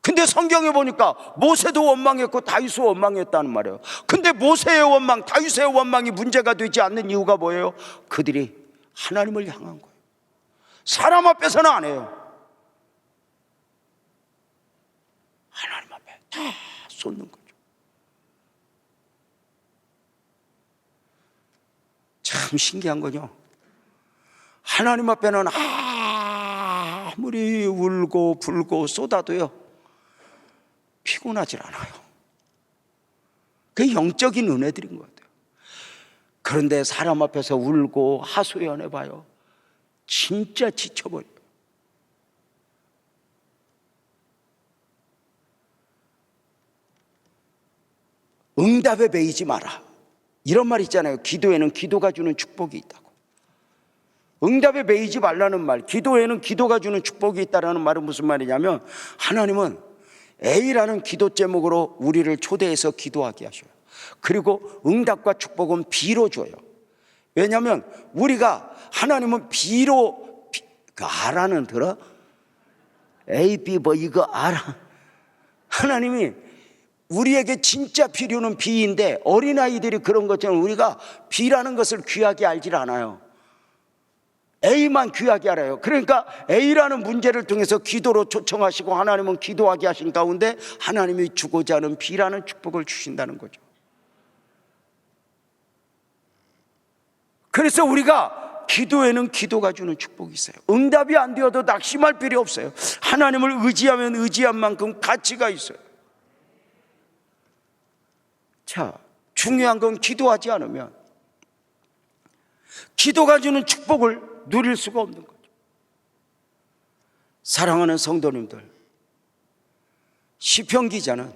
근데 성경에 보니까 모세도 원망했고 다윗도 원망했다는 말이에요. 근데 모세의 원망, 다윗의 원망이 문제가 되지 않는 이유가 뭐예요? 그들이 하나님을 향한 거예요. 사람 앞에서는 안 해요. 하나님 앞에 다 쏟는 거죠. 참 신기한 거죠. 하나님 앞에는 아무리 울고 불고 쏟아도요 피곤하질 않아요. 그게 영적인 은혜들인 것 같아요. 그런데 사람 앞에서 울고 하소연해봐요, 진짜 지쳐버려요. 응답에 매이지 마라, 이런 말 있잖아요. 기도에는 기도가 주는 축복이 있다고. 응답에 매이지 말라는 말, 기도에는 기도가 주는 축복이 있다는 말은 무슨 말이냐면 하나님은 A라는 기도 제목으로 우리를 초대해서 기도하게 하셔요. 그리고 응답과 축복은 B로 줘요. 왜냐하면 우리가 하나님은 B로 그 R라는 들어? A, B 이거 알아? 하나님이 우리에게 진짜 필요는 B인데 어린아이들이 그런 것처럼 우리가 B라는 것을 귀하게 알질 않아요. A만 귀하게 알아요. 그러니까 A라는 문제를 통해서 기도로 초청하시고 하나님은 기도하게 하신 가운데 하나님이 주고자 하는 B라는 축복을 주신다는 거죠. 그래서 우리가 기도에는 기도가 주는 축복이 있어요. 응답이 안 되어도 낙심할 필요 없어요. 하나님을 의지하면 의지한 만큼 가치가 있어요. 자, 중요한 건 기도하지 않으면 기도가 주는 축복을 누릴 수가 없는 거죠. 사랑하는 성도님들, 시편 기자는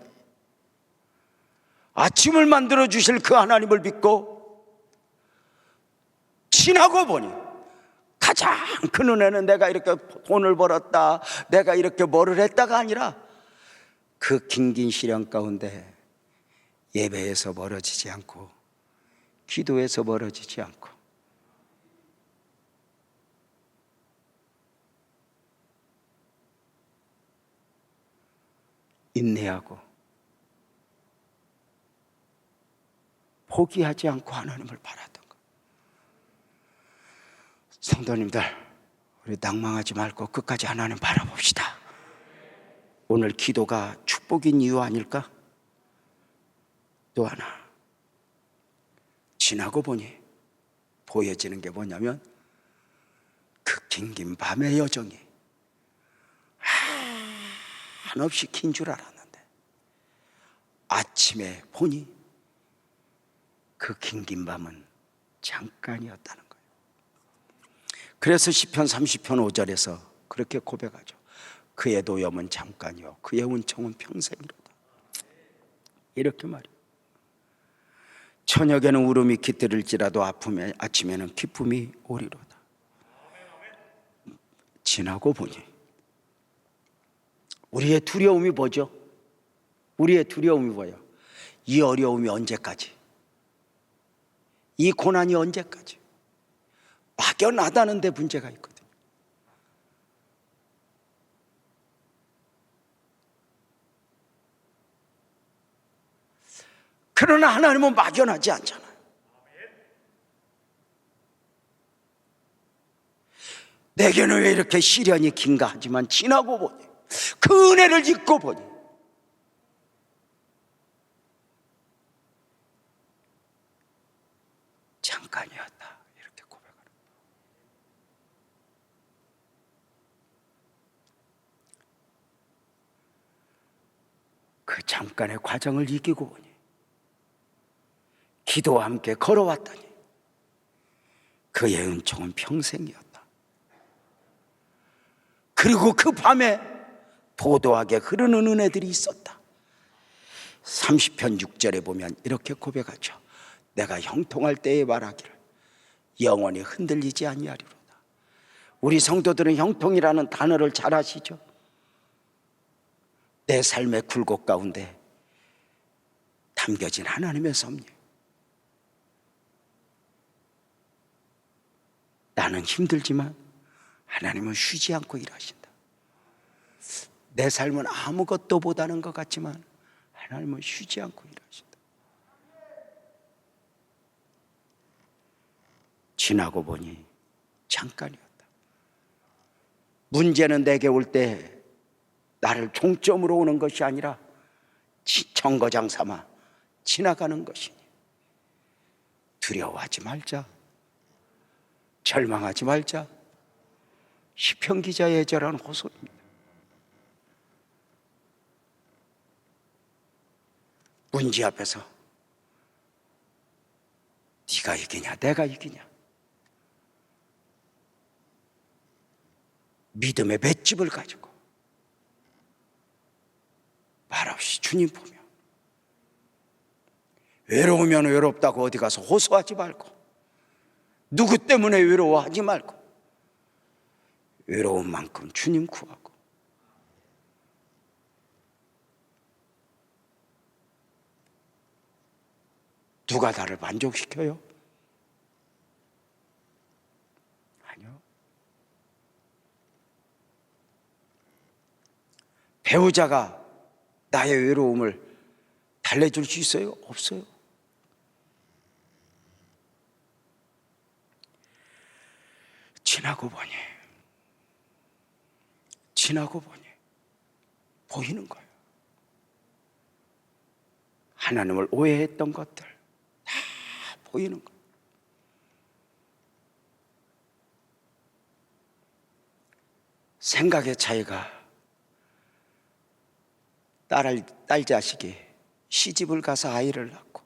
아침을 만들어 주실 그 하나님을 믿고 지나고 보니 가장 큰 은혜는 내가 이렇게 돈을 벌었다, 내가 이렇게 뭐를 했다가 아니라 그 긴긴 시련 가운데 예배에서 멀어지지 않고 기도에서 멀어지지 않고, 인내하고 포기하지 않고 하나님을 바라던 것. 성도님들, 우리 낭망하지 말고 끝까지 하나님 바라봅시다. 오늘 기도가 축복인 이유 아닐까? 또 하나, 지나고 보니 보여지는 게 뭐냐면 그 긴긴 밤의 여정이 한없이 긴 줄 알았는데 아침에 보니 그 긴긴 밤은 잠깐이었다는 거예요. 그래서 시편 30편 5절에서 그렇게 고백하죠. 그의 노염은 잠깐이요 그의 은총은 평생이로다. 이렇게 말해요. 저녁에는 울음이 깃들일지라도 아침에는 기쁨이 오리로다. 지나고 보니 우리의 두려움이 뭐죠? 우리의 두려움이 뭐예요? 이 어려움이 언제까지? 이 고난이 언제까지? 막연하다는 데 문제가 있거든요. 그러나 하나님은 막연하지 않잖아요. 내게는 왜 이렇게 시련이 긴가 하지만 지나고 보니 그 은혜를 잊고 보니 잠깐이었다. 이렇게 고백하는 거예요. 그 잠깐의 과정을 이기고 보니 기도와 함께 걸어왔더니 그의 은총은 평생이었다. 그리고 그 밤에 도도하게 흐르는 은혜들이 있었다. 30편 6절에 보면 이렇게 고백하죠. 내가 형통할 때에 말하기를 영원히 흔들리지 아니하리로다. 우리 성도들은 형통이라는 단어를 잘 아시죠? 내 삶의 굴곡 가운데 담겨진 하나님의 섭리. 나는 힘들지만 하나님은 쉬지 않고 일하신다. 내 삶은 아무것도 못하는 것 같지만 하나님은 쉬지 않고 일하신다. 지나고 보니 잠깐이었다. 문제는 내게 올 때 나를 종점으로 오는 것이 아니라 정거장 삼아 지나가는 것이니 두려워하지 말자. 절망하지 말자. 시편 기자의 애절한 호소입니다. 문제 앞에서 네가 이기냐 내가 이기냐, 믿음의 맷집을 가지고 말없이 주님 보며, 외로우면 외롭다고 어디 가서 호소하지 말고, 누구 때문에 외로워하지 말고 외로운 만큼 주님 구하고, 누가 나를 만족시켜요? 아니요. 배우자가 나의 외로움을 달래줄 수 있어요? 없어요. 지나고 보니 보이는 거예요. 하나님을 오해했던 것들 다 보이는 거예요. 생각의 차이가, 딸 자식이 시집을 가서 아이를 낳고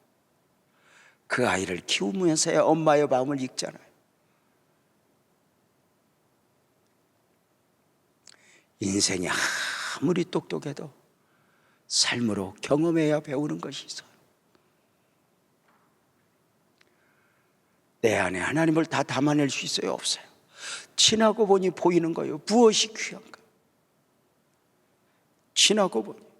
그 아이를 키우면서야 엄마의 마음을 읽잖아요. 인생이 아무리 똑똑해도 삶으로 경험해야 배우는 것이 있어요. 내 안에 하나님을 다 담아낼 수 있어요? 없어요. 지나고 보니 보이는 거예요. 무엇이 귀한가? 지나고 보니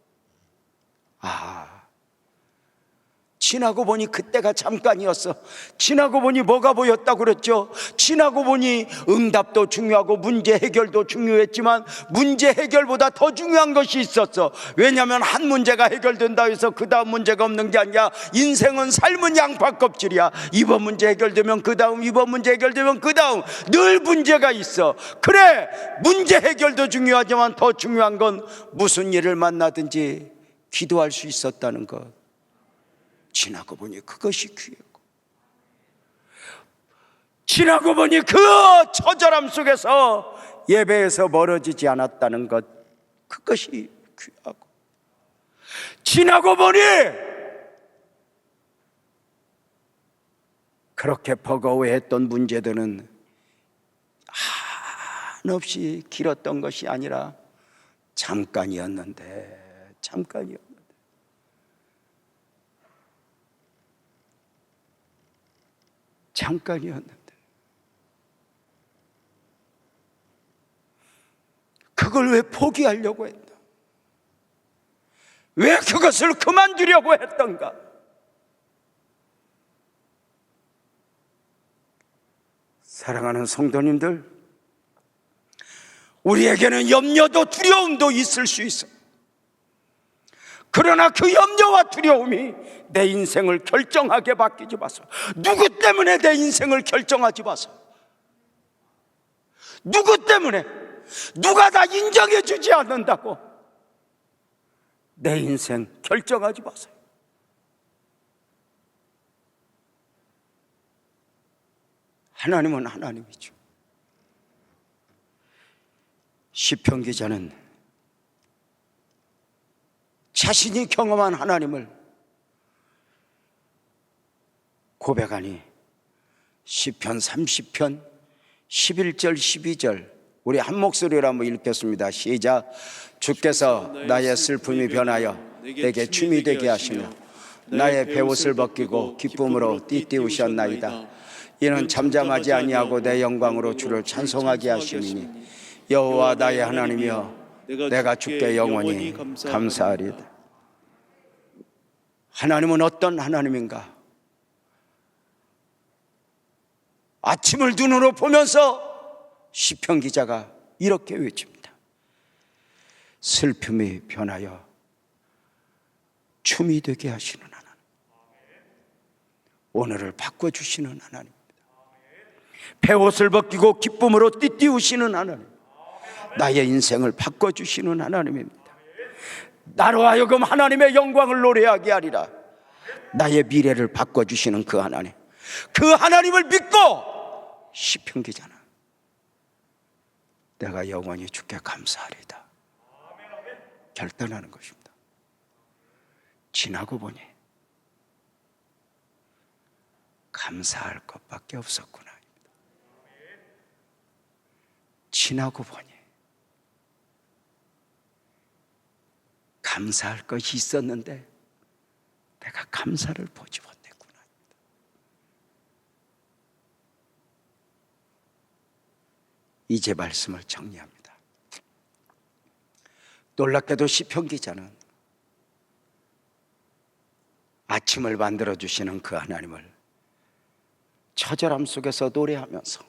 지나고 보니 그때가 잠깐이었어. 지나고 보니 뭐가 보였다고 그랬죠? 지나고 보니 응답도 중요하고 문제 해결도 중요했지만 문제 해결보다 더 중요한 것이 있었어. 왜냐하면 한 문제가 해결된다 해서 그 다음 문제가 없는 게 아니라 인생은 삶은 양파 껍질이야. 이번 문제 해결되면 그 다음, 이번 문제 해결되면 그 다음, 늘 문제가 있어. 그래, 문제 해결도 중요하지만 더 중요한 건 무슨 일을 만나든지 기도할 수 있었다는 것. 지나고 보니 그것이 귀하고, 지나고 보니 그 처절함 속에서 예배에서 멀어지지 않았다는 것, 그것이 귀하고, 지나고 보니 그렇게 버거워했던 문제들은 한없이 길었던 것이 아니라 잠깐이었는데, 잠깐이었는데 그걸 왜 포기하려고 했나? 왜 그것을 그만두려고 했던가? 사랑하는 성도님들, 우리에게는 염려도 두려움도 있을 수 있어. 그러나 그 염려와 두려움이 내 인생을 결정하게 바뀌지 마소. 누구 때문에 내 인생을 결정하지 마소. 누구 때문에, 누가 다 인정해 주지 않는다고 내 인생 결정하지 마세요. 하나님은 하나님이죠. 시편 기자는 자신이 경험한 하나님을 고백하니 시편 30편 11절 12절 우리 한 목소리로 한번 읽겠습니다. 시작. 주께서 나의 슬픔이 변하여 내게 춤이 되게 하시며 나의 베옷을 벗기고 기쁨으로 띠띠우셨나이다. 이는 잠잠하지 아니하고 내 영광으로 주를 찬송하게 하심이니 여호와 나의 하나님이여 내가 주께 영원히 감사하리다. 하나님은 어떤 하나님인가? 아침을 눈으로 보면서 시편 기자가 이렇게 외칩니다. 슬픔이 변하여 춤이 되게 하시는 하나님, 오늘을 바꿔주시는 하나님입니다. 베옷을 벗기고 기쁨으로 띠띠우시는 하나님, 나의 인생을 바꿔주시는 하나님입니다. 나로 하여금 하나님의 영광을 노래하게 하리라. 나의 미래를 바꿔주시는 그 하나님, 그 하나님을 믿고 시편 기자는 내가 영원히 주께 감사하리다 결단하는 것입니다. 지나고 보니 감사할 것밖에 없었구나. 지나고 보니 감사할 것이 있었는데 내가 감사를 보지 못했구나. 이제 말씀을 정리합니다. 놀랍게도 시편 기자는 아침을 만들어주시는 그 하나님을 처절함 속에서 노래하면서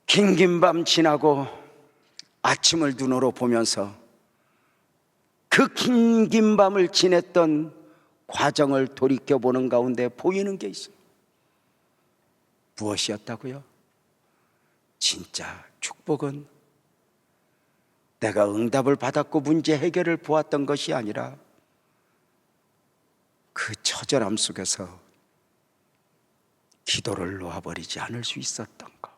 긴긴 밤 지나고 아침을 눈으로 보면서 그 긴긴 밤을 지냈던 과정을 돌이켜보는 가운데 보이는 게 있어요. 무엇이었다고요? 진짜 축복은 내가 응답을 받았고 문제 해결을 보았던 것이 아니라 그 처절함 속에서 기도를 놓아버리지 않을 수 있었던 것.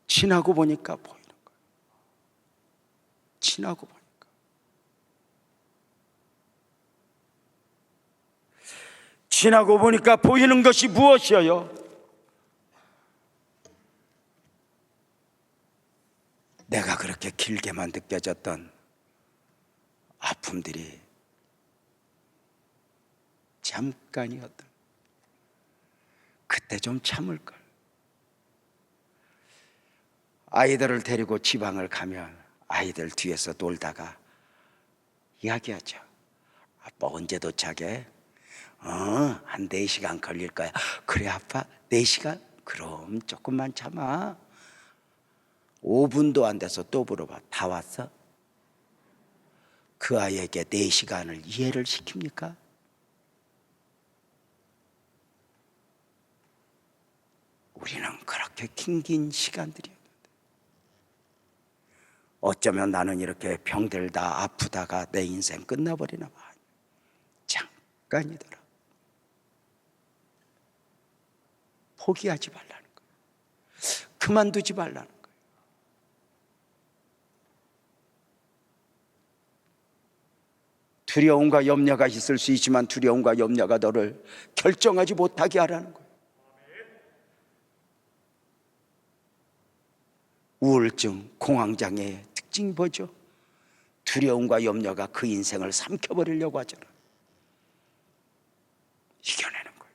지나고 보니까 보이는 거예요. 지나고 보니까. 지나고 보니까 보이는 것이 무엇이에요? 내가 그렇게 길게만 느껴졌던 아픔들이 잠깐이었던, 그때 좀 참을걸. 아이들을 데리고 지방을 가면 아이들 뒤에서 놀다가 이야기하죠. 아빠 언제 도착해? 한 4시간 걸릴 거야. 그래 아빠 4시간? 그럼 조금만 참아. 5분도 안 돼서 또 물어봐. 다 왔어? 그 아이에게 4시간을 이해를 시킵니까? 우리는 그렇게 긴 시간들이었는데, 어쩌면 나는 이렇게 병들다 아프다가 내 인생 끝나버리나 봐. 잠깐이더라. 포기하지 말라는 거예요. 그만두지 말라는 거예요. 두려움과 염려가 있을 수 있지만 두려움과 염려가 너를 결정하지 못하게 하라는 거예요. 우울증, 공황장애의 특징이 뭐죠? 두려움과 염려가 그 인생을 삼켜버리려고 하잖아. 이겨내는 거예요.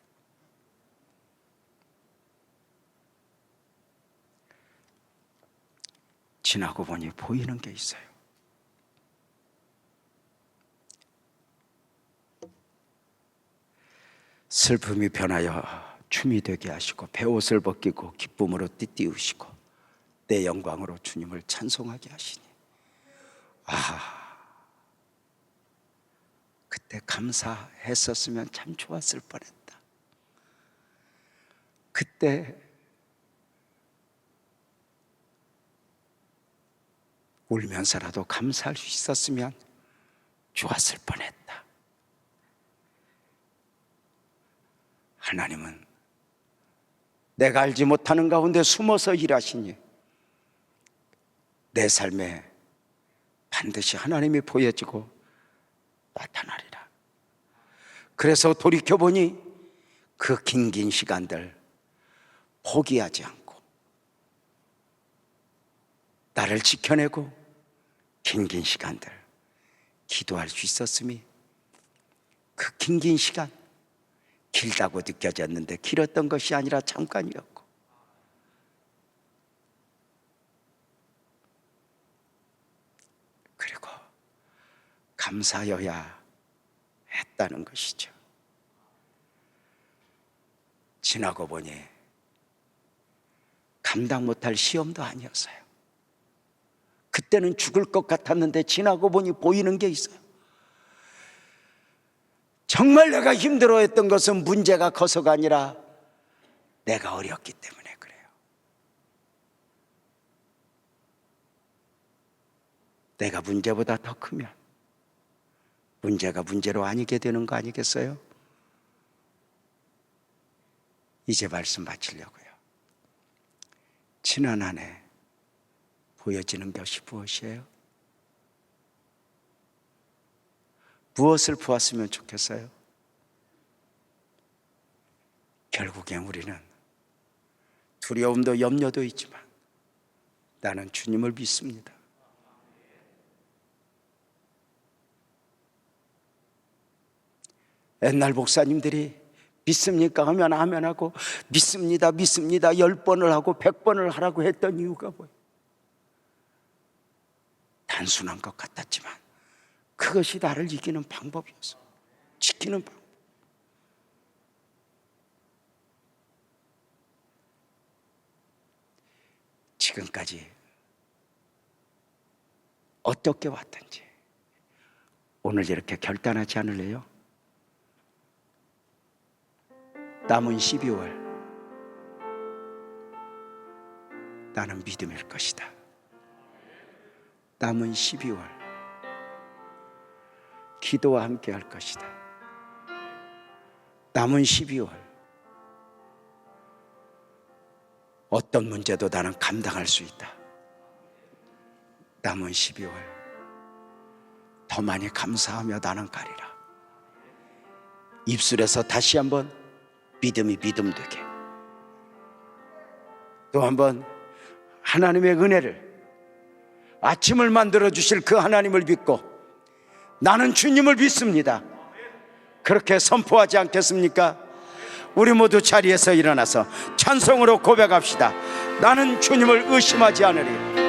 지나고 보니 보이는 게 있어요. 슬픔이 변하여 춤이 되게 하시고 베옷을 벗기고 기쁨으로 띠띠우시고 내 영광으로 주님을 찬송하게 하시니, 그때 감사했었으면 참 좋았을 뻔했다. 그때 울면서라도 감사할 수 있었으면 좋았을 뻔했다. 하나님은 내가 알지 못하는 가운데 숨어서 일하시니 내 삶에 반드시 하나님이 보여지고 나타나리라. 그래서 돌이켜보니 그 긴 시간들 포기하지 않고 나를 지켜내고 긴 시간들 기도할 수 있었음이, 그 긴 시간 길다고 느껴졌는데 길었던 것이 아니라 잠깐이었고, 그리고 감사여야 했다는 것이죠. 지나고 보니 감당 못할 시험도 아니었어요. 그때는 죽을 것 같았는데 지나고 보니 보이는 게 있어요. 정말 내가 힘들어했던 것은 문제가 커서가 아니라 내가 어렸기 때문에 그래요. 내가 문제보다 더 크면 문제가 문제로 아니게 되는 거 아니겠어요? 이제 말씀 마치려고요. 지난 한 해 보여지는 것이 무엇이에요? 무엇을 보았으면 좋겠어요? 결국엔 우리는 두려움도 염려도 있지만 나는 주님을 믿습니다. 옛날 목사님들이 믿습니까? 하면 아멘하고 믿습니다 10번을 하고 100번을 하라고 했던 이유가 뭐예요? 단순한 것 같았지만 그것이 나를 이기는 방법이었어. 지키는 방법. 지금까지 어떻게 왔든지 오늘 이렇게 결단하지 않을래요? 남은 12월 나는 믿음일 것이다. 남은 12월 기도와 함께 할 것이다. 남은 12월 어떤 문제도 나는 감당할 수 있다. 남은 12월 더 많이 감사하며 나는 가리라. 입술에서 다시 한번 믿음이 믿음 되게, 또 한번 하나님의 은혜를, 아침을 만들어 주실 그 하나님을 믿고 나는 주님을 믿습니다. 그렇게 선포하지 않겠습니까? 우리 모두 자리에서 일어나서 찬송으로 고백합시다. 나는 주님을 의심하지 않으리.